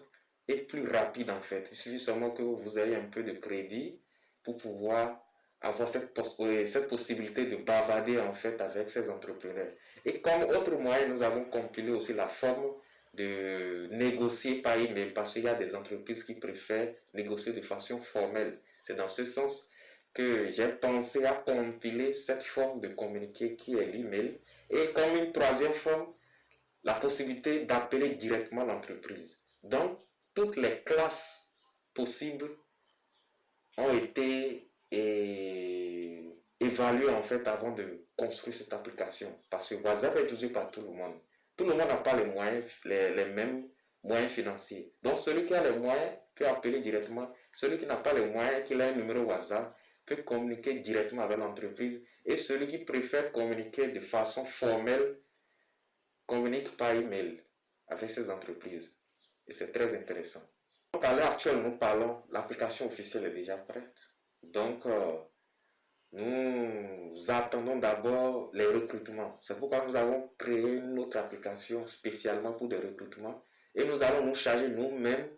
Speaker 16: et plus rapide en fait. Il suffit seulement que vous ayez un peu de crédit pour pouvoir avoir cette possibilité de bavarder en fait avec ces entrepreneurs. Et comme autre moyen, nous avons compilé aussi la forme de négocier par email parce qu'il y a des entreprises qui préfèrent négocier de façon formelle. C'est dans ce sens que j'ai pensé à compiler cette forme de communiquer qui est l'email et comme une troisième forme, la possibilité d'appeler directement l'entreprise. Donc, toutes les classes possibles ont été évaluées en fait avant de construire cette application. Parce que WhatsApp est utilisé par tout le monde. Tout le monde n'a pas les moyens, les mêmes moyens financiers. Donc celui qui a les moyens peut appeler directement. Celui qui n'a pas les moyens, qui a un numéro WhatsApp, peut communiquer directement avec l'entreprise. Et celui qui préfère communiquer de façon formelle, communique par email avec ces entreprises. Et c'est très intéressant. Donc à l'heure actuelle, nous parlons, l'application officielle est déjà prête. Donc, nous attendons d'abord les recrutements. C'est pourquoi nous avons créé une autre application spécialement pour des recrutements. Et nous allons nous charger nous-mêmes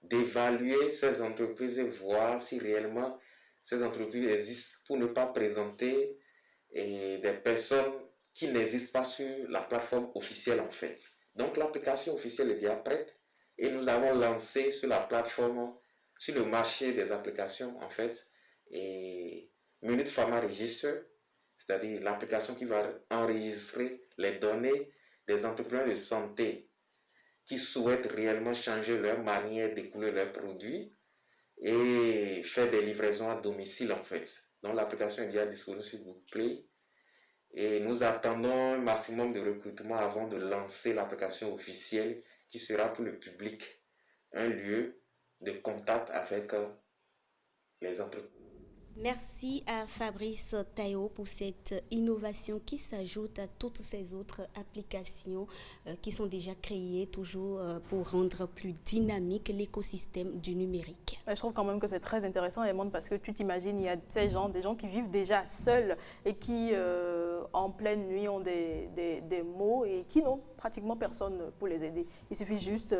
Speaker 16: d'évaluer ces entreprises et voir si réellement ces entreprises existent pour ne pas présenter des personnes qui n'existent pas sur la plateforme officielle en fait. Donc l'application officielle est déjà prête. Et nous avons lancé sur la plateforme, sur le marché des applications, en fait, et Minute Pharma Register, c'est-à-dire l'application qui va enregistrer les données des entrepreneurs de santé qui souhaitent réellement changer leur manière d'écouler leurs produits et faire des livraisons à domicile, en fait. Donc l'application est déjà disponible sur Google Play. Et nous attendons un maximum de recrutement avant de lancer l'application officielle qui sera pour le public un lieu de contact avec les entreprises.
Speaker 9: Merci à Fabrice Taiwo pour cette innovation qui s'ajoute à toutes ces autres applications qui sont déjà créées toujours pour rendre plus dynamique l'écosystème du numérique.
Speaker 1: Je trouve quand même que c'est très intéressant, Edmond, parce que tu t'imagines, il y a des gens qui vivent déjà seuls et qui, en pleine nuit, ont des maux et qui n'ont pratiquement personne pour les aider. Il suffit juste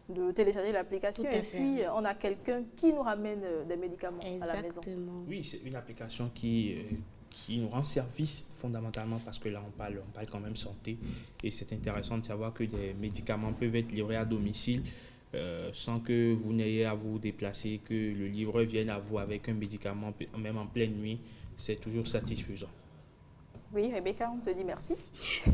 Speaker 1: de télécharger l'application et puis on a quelqu'un qui nous ramène des médicaments à la maison.
Speaker 3: Oui, c'est une application qui nous rend service fondamentalement parce que là on parle quand même santé et c'est intéressant de savoir que des médicaments peuvent être livrés à domicile sans que vous n'ayez à vous déplacer, que le livreur vienne à vous avec un médicament même en pleine nuit, c'est toujours satisfaisant.
Speaker 1: Oui, Rebecca, on te dit merci.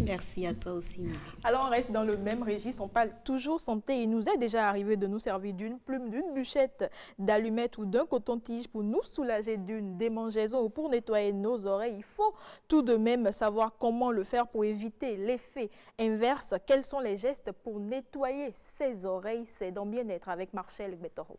Speaker 9: Merci à toi aussi.
Speaker 1: Alors, on reste dans le même registre. On parle toujours santé. Il nous est déjà arrivé de nous servir d'une plume, d'une bûchette, d'allumettes ou d'un coton-tige pour nous soulager d'une démangeaison ou pour nettoyer nos oreilles. Il faut tout de même savoir comment le faire pour éviter l'effet inverse. Quels sont les gestes pour nettoyer ses oreilles? C'est dans Bien-être avec Marcel Betoro.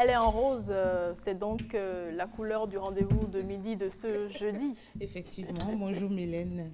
Speaker 1: Elle est en rose, c'est donc la couleur du rendez-vous de midi de ce jeudi.
Speaker 17: Effectivement, bonjour Mylène.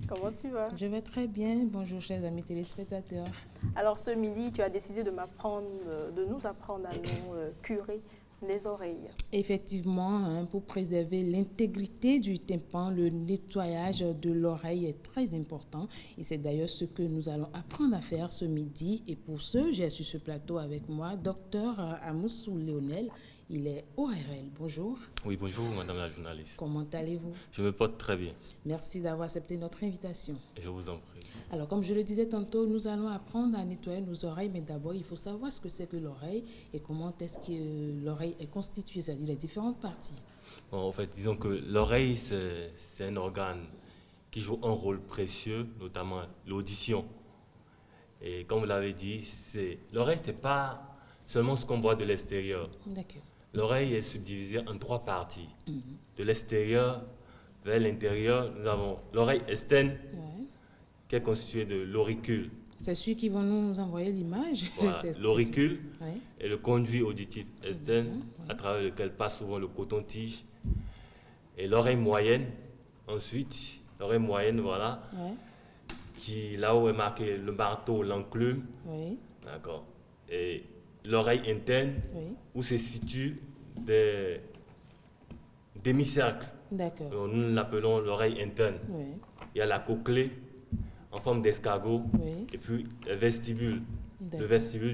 Speaker 1: Comment tu vas?
Speaker 17: Je vais très bien, bonjour chers amis téléspectateurs.
Speaker 1: Alors ce midi, tu as décidé de nous apprendre à nous curer les oreilles.
Speaker 17: Effectivement, pour préserver l'intégrité du tympan, le nettoyage de l'oreille est très important. Et c'est d'ailleurs ce que nous allons apprendre à faire ce midi. Et pour ce, j'ai sur ce plateau avec moi Dr Amoussou Léonel. Il est ORL. Bonjour.
Speaker 18: Oui, bonjour madame la journaliste.
Speaker 17: Comment allez-vous?
Speaker 18: Je me porte très bien.
Speaker 17: Merci d'avoir accepté notre invitation.
Speaker 18: Je vous en prie.
Speaker 17: Alors, comme je le disais tantôt, nous allons apprendre à nettoyer nos oreilles, mais d'abord, il faut savoir ce que c'est que l'oreille et comment est-ce que l'oreille est constituée, c'est-à-dire les différentes parties.
Speaker 18: Bon, en fait, disons que l'oreille, c'est un organe qui joue un rôle précieux, notamment l'audition. Et comme vous l'avez dit, l'oreille, ce n'est pas seulement ce qu'on voit de l'extérieur.
Speaker 17: D'accord.
Speaker 18: L'oreille est subdivisée en 3 parties. De l'extérieur vers l'intérieur, nous avons l'oreille externe, qui est constituée de l'auricule.
Speaker 17: C'est ceux qui vont nous envoyer l'image.
Speaker 18: Voilà, l'auricule
Speaker 17: ouais.
Speaker 18: et le conduit auditif externe, à travers lequel passe souvent le coton-tige. Et l'oreille moyenne, ensuite, l'oreille moyenne, voilà, qui, là où est marqué le marteau, l'enclume, d'accord. Et l'oreille interne, où se situent des demi-cercles.
Speaker 17: D'accord.
Speaker 18: Nous l'appelons l'oreille interne. Il y a la cochlée en forme d'escargot, et puis le vestibule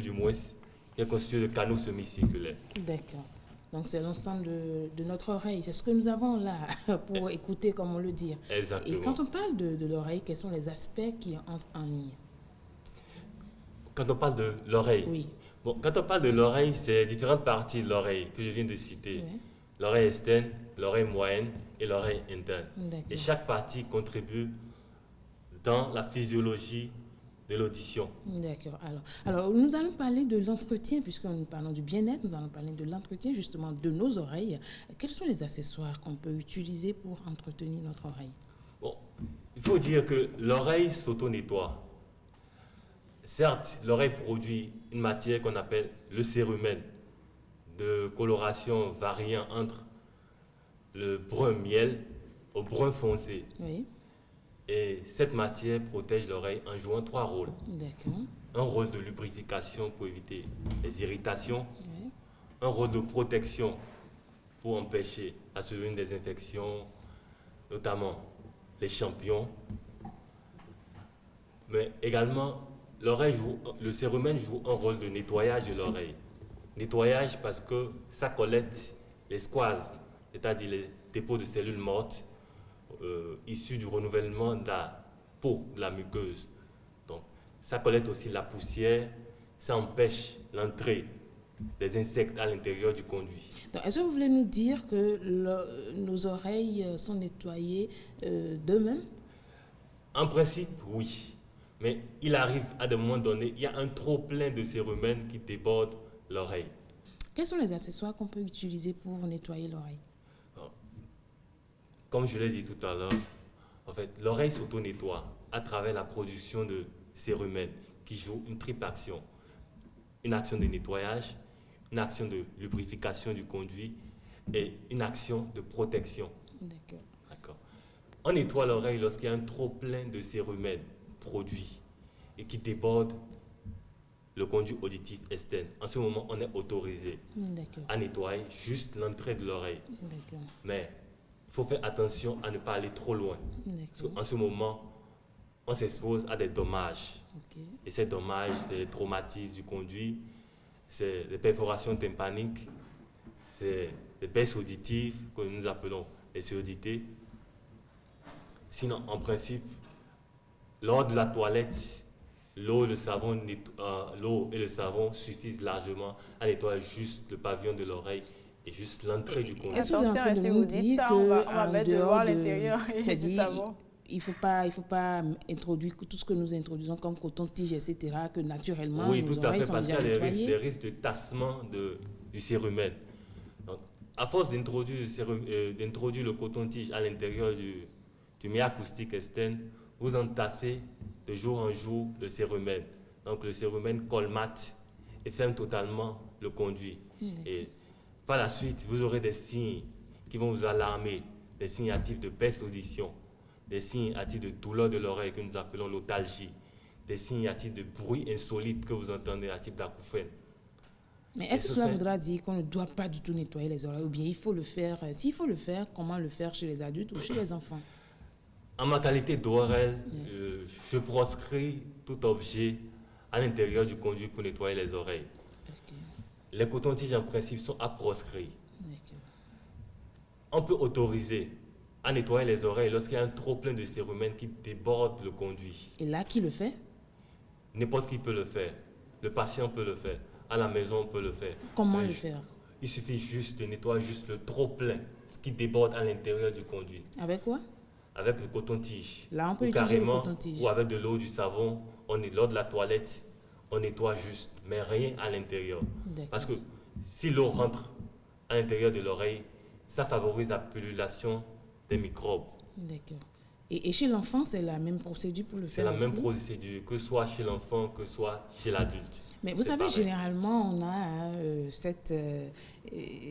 Speaker 18: du moins, qui est constitué de canaux semi-circulaires.
Speaker 17: D'accord. Donc c'est l'ensemble de notre oreille. C'est ce que nous avons là pour écouter, comme on le dit.
Speaker 18: Exactement.
Speaker 17: Et quand on parle de l'oreille, quels sont les aspects qui entrent en ligne?
Speaker 18: Quand on parle de l'oreille,
Speaker 17: oui.
Speaker 18: Bon, quand on parle de l'oreille, c'est différentes parties de l'oreille que je viens de citer. L'oreille externe, l'oreille moyenne et l'oreille interne. Et chaque partie contribue dans la physiologie de l'audition.
Speaker 17: D'accord. Alors, nous allons parler de l'entretien, puisque nous parlons du bien-être, nous allons parler de l'entretien justement de nos oreilles. Quels sont les accessoires qu'on peut utiliser pour entretenir notre oreille?
Speaker 18: Bon, il faut dire que l'oreille s'auto-nettoie. Certes, l'oreille produit une matière qu'on appelle le cérumen, de coloration variant entre le brun miel au brun foncé.
Speaker 17: Oui.
Speaker 18: Et cette matière protège l'oreille en jouant 3 rôles.
Speaker 17: D'accord.
Speaker 18: Un rôle de lubrification pour éviter les irritations, un rôle de protection pour empêcher la survenue des infections, notamment les champignon, mais également le cérumen joue un rôle de nettoyage de l'oreille. Nettoyage parce que ça collecte les squases, c'est-à-dire les dépôts de cellules mortes issus du renouvellement de la peau, de la muqueuse. Donc, ça collecte aussi la poussière, ça empêche l'entrée des insectes à l'intérieur du conduit.
Speaker 17: Est-ce que vous voulez nous dire que nos oreilles sont nettoyées d'eux-mêmes?
Speaker 18: En principe, oui. Mais il arrive à des moments donnés, il y a un trop plein de cérumen qui déborde l'oreille.
Speaker 17: Quels sont les accessoires qu'on peut utiliser pour nettoyer l'oreille?
Speaker 18: Comme je l'ai dit tout à l'heure, en fait, l'oreille s'auto-nettoie à travers la production de cérumen qui joue une triple action. Une action de nettoyage, une action de lubrification du conduit et une action de protection. D'accord. On nettoie l'oreille lorsqu'il y a un trop plein de cérumen produit et qui déborde le conduit auditif externe. En ce moment, on est autorisé à nettoyer juste l'entrée de l'oreille. Mais il faut faire attention à ne pas aller trop loin. Parce qu'en ce moment, on s'expose à des dommages. Et ces dommages, c'est les traumatismes du conduit, c'est les perforations tympaniques, c'est les baisses auditives que nous appelons les surdités. Sinon, en principe, lors de la toilette, l'eau et le savon suffisent largement à nettoyer juste le pavillon de l'oreille et juste l'entrée du conduit.
Speaker 17: Est-ce que vous êtes en train de nous dire qu'en dehors de... Il ne faut pas introduire tout ce que nous introduisons comme coton-tige, etc., que naturellement,
Speaker 18: oui,
Speaker 17: nos
Speaker 18: tout à
Speaker 17: oreilles
Speaker 18: fait,
Speaker 17: sont
Speaker 18: parce qu'il y
Speaker 17: déjà
Speaker 18: a
Speaker 17: nettoyées.
Speaker 18: des risques de tassement du cérumen. Donc, à force d'introduire le coton-tige à l'intérieur du milieu acoustique externe, vous entassez de jour en jour le cérumen. Donc le cérumen colmate et ferme totalement le conduit. Et par la suite, vous aurez des signes qui vont vous alarmer, des signes à type de baisse d'audition, des signes à type de douleur de l'oreille que nous appelons l'otalgie, des signes à type de bruit insolite que vous entendez à type d'acouphène.
Speaker 17: Mais est-ce que cela voudra dire qu'on ne doit pas du tout nettoyer les oreilles ou bien il faut le faire? S'il faut le faire, comment le faire chez les adultes ou chez les enfants?
Speaker 18: En ma qualité d'ORL, je proscris tout objet à l'intérieur du conduit pour nettoyer les oreilles. les cotons-tiges en principe sont à proscrire. On peut autoriser à nettoyer les oreilles lorsqu'il y a un trop plein de cérumen qui déborde le conduit.
Speaker 17: Et là, qui le fait?
Speaker 18: N'importe qui peut le faire. Le patient peut le faire. À la maison, on peut le faire.
Speaker 17: Comment le faire?
Speaker 18: Il suffit juste de nettoyer juste le trop plein, ce qui déborde à l'intérieur du conduit.
Speaker 17: Avec quoi?
Speaker 18: Avec le coton-tige.
Speaker 17: Là, on peut utiliser le coton-tige.
Speaker 18: Ou avec de l'eau, du savon. Lors de la toilette, on nettoie juste, mais rien à l'intérieur. Parce que si l'eau rentre à l'intérieur de l'oreille, ça favorise la pullulation des microbes.
Speaker 17: D'accord. Et chez l'enfant, c'est la même procédure pour le faire?
Speaker 18: C'est la même procédure, que ce soit chez l'enfant, que ce soit chez l'adulte.
Speaker 17: Mais vous savez, généralement, on a cette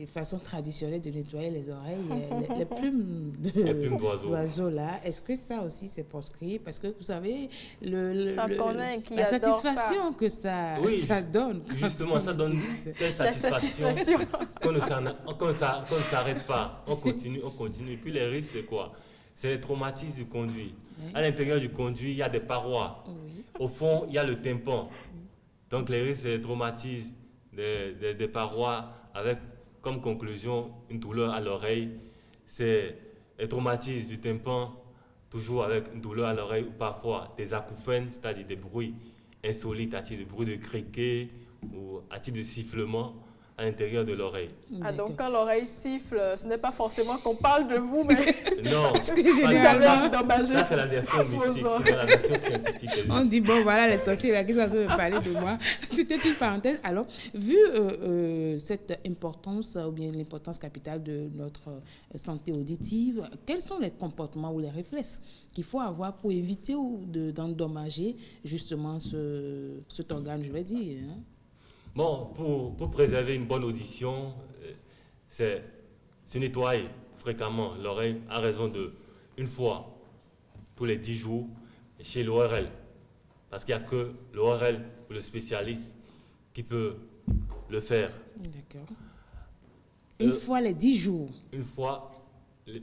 Speaker 17: façon traditionnelle de nettoyer les oreilles, les plumes d'oiseaux là. Est-ce que ça aussi, c'est proscrit? Parce que vous savez, la satisfaction que ça donne.
Speaker 18: Justement, ça donne telle satisfaction qu'on ne s'arrête pas. On continue. Et puis les risques, c'est quoi? C'est les traumatismes du conduit. Oui. À l'intérieur du conduit, il y a des parois. Oui. Au fond, il y a le tympan. Donc, les risques, c'est les traumatismes des parois avec, comme conclusion, une douleur à l'oreille. C'est les traumatismes du tympan, toujours avec une douleur à l'oreille ou parfois des acouphènes, c'est-à-dire des bruits insolites, à type de bruit de criquet ou à type de sifflement à l'intérieur de l'oreille.
Speaker 1: Ah, donc quand l'oreille siffle, ce n'est pas forcément qu'on parle de vous, mais
Speaker 18: non,
Speaker 17: parce que généralement,
Speaker 18: ça c'est la version mystique, c'est la version scientifique.
Speaker 17: On dit, bon voilà, les sorciers là qui sont en train de parler de moi. C'était une parenthèse. Alors, vu cette importance, ou bien l'importance capitale de notre santé auditive, quels sont les comportements ou les réflexes qu'il faut avoir pour éviter d'endommager justement cet organe, je vais dire, hein?
Speaker 18: Bon, pour préserver une bonne audition, c'est se nettoyer fréquemment l'oreille à raison de une fois tous les 10 jours chez l'ORL. Parce qu'il n'y a que l'ORL ou le spécialiste qui peut le faire.
Speaker 17: D'accord. Une fois les 10 jours?
Speaker 18: Une fois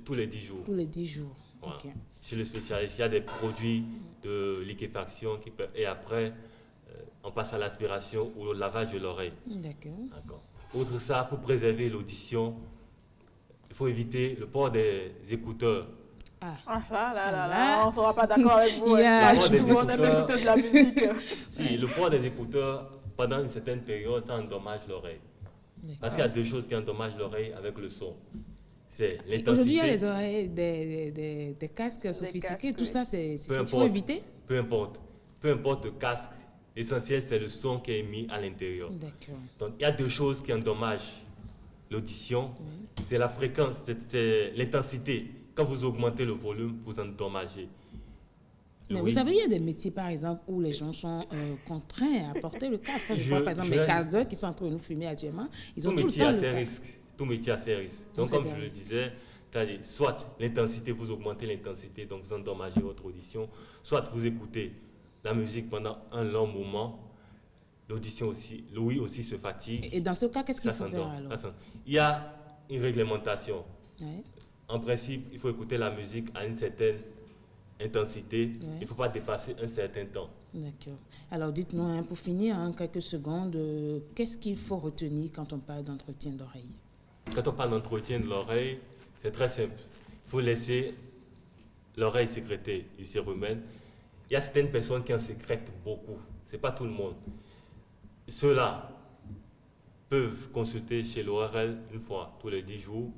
Speaker 18: tous les 10 jours.
Speaker 17: Tous les 10 jours.
Speaker 18: Voilà.
Speaker 17: Okay.
Speaker 18: Chez le spécialiste, il y a des produits de liquéfaction et après, on passe à l'aspiration ou au lavage de l'oreille.
Speaker 17: D'accord.
Speaker 18: Outre ça, pour préserver l'audition, il faut éviter le port des écouteurs.
Speaker 1: On ne sera pas d'accord avec vous. On aime écouter de la musique.
Speaker 18: Si, le port des écouteurs, pendant une certaine période, ça endommage l'oreille. Parce qu'il y a deux choses qui endommagent l'oreille avec le son. C'est l'intensité.
Speaker 17: Aujourd'hui, il y a les oreilles, des casques sophistiqués, tout ça, il faut éviter?
Speaker 18: Peu importe le casque. L'essentiel, c'est le son qui est émis à l'intérieur. Donc, il y a deux choses qui endommagent l'audition. Oui. C'est la fréquence, c'est l'intensité. Quand vous augmentez le volume, vous endommagez.
Speaker 17: Mais vous savez, il y a des métiers, par exemple, où les gens sont contraints à porter le casque. Quand je vois, par exemple, les cadres qui sont en train de nous filmer actuellement, ils ont tout le temps le casque.
Speaker 18: Tout métier a ses risques. Donc, comme je le disais, soit l'intensité, vous augmentez l'intensité, donc vous endommagez votre audition, soit vous écoutez la musique pendant un long moment, l'audition aussi, l'ouïe aussi se fatigue.
Speaker 17: Et dans ce cas, qu'est-ce qu'il faut faire alors?
Speaker 18: Il y a une réglementation. Oui. En principe, il faut écouter la musique à une certaine intensité. Oui. Il ne faut pas dépasser un certain temps.
Speaker 17: D'accord. Alors dites-nous, pour finir, en quelques secondes, qu'est-ce qu'il faut retenir quand on parle d'entretien d'oreille?
Speaker 18: Quand on parle d'entretien de l'oreille, c'est très simple. Il faut laisser l'oreille sécréter du cérumen. Il y a certaines personnes qui en sécrètent beaucoup. Ce n'est pas tout le monde. Ceux-là peuvent consulter chez l'ORL une fois tous les 10 jours.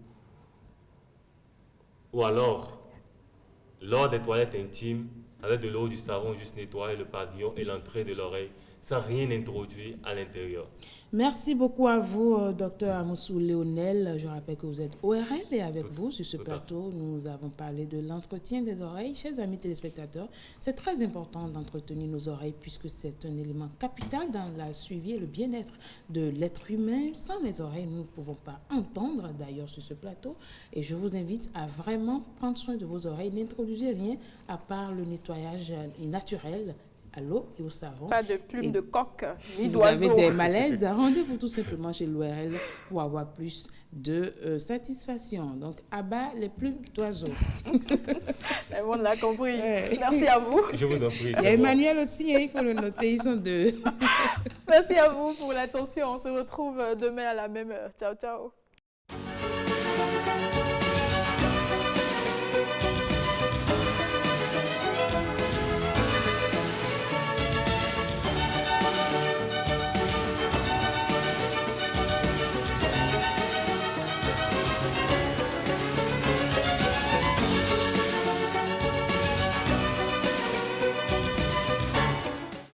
Speaker 18: Ou alors, lors des toilettes intimes, avec de l'eau, du savon, juste nettoyer le pavillon et l'entrée de l'oreille, sans rien introduire à l'intérieur.
Speaker 17: Merci beaucoup à vous, Dr Amoussou Léonel. Je rappelle que vous êtes ORL et avec vous, sur ce plateau, nous avons parlé de l'entretien des oreilles. Chers amis téléspectateurs, c'est très important d'entretenir nos oreilles puisque c'est un élément capital dans la suivi et le bien-être de l'être humain. Sans les oreilles, nous ne pouvons pas entendre, d'ailleurs, sur ce plateau. Et je vous invite à vraiment prendre soin de vos oreilles. N'introduisez rien à part le nettoyage naturel à l'eau et au savon.
Speaker 1: Pas de plumes de coq, ni
Speaker 17: si
Speaker 1: d'oiseaux.
Speaker 17: vous avez des malaises, rendez-vous tout simplement chez l'ORL pour avoir plus de satisfaction. Donc, abat les plumes d'oiseaux.
Speaker 1: Le monde l'a compris. Ouais. Merci à vous.
Speaker 18: Je vous en prie.
Speaker 17: Il y a Emmanuel aussi, hein, il faut le noter, ils sont deux.
Speaker 1: Merci à vous pour l'attention. On se retrouve demain à la même heure. Ciao, ciao.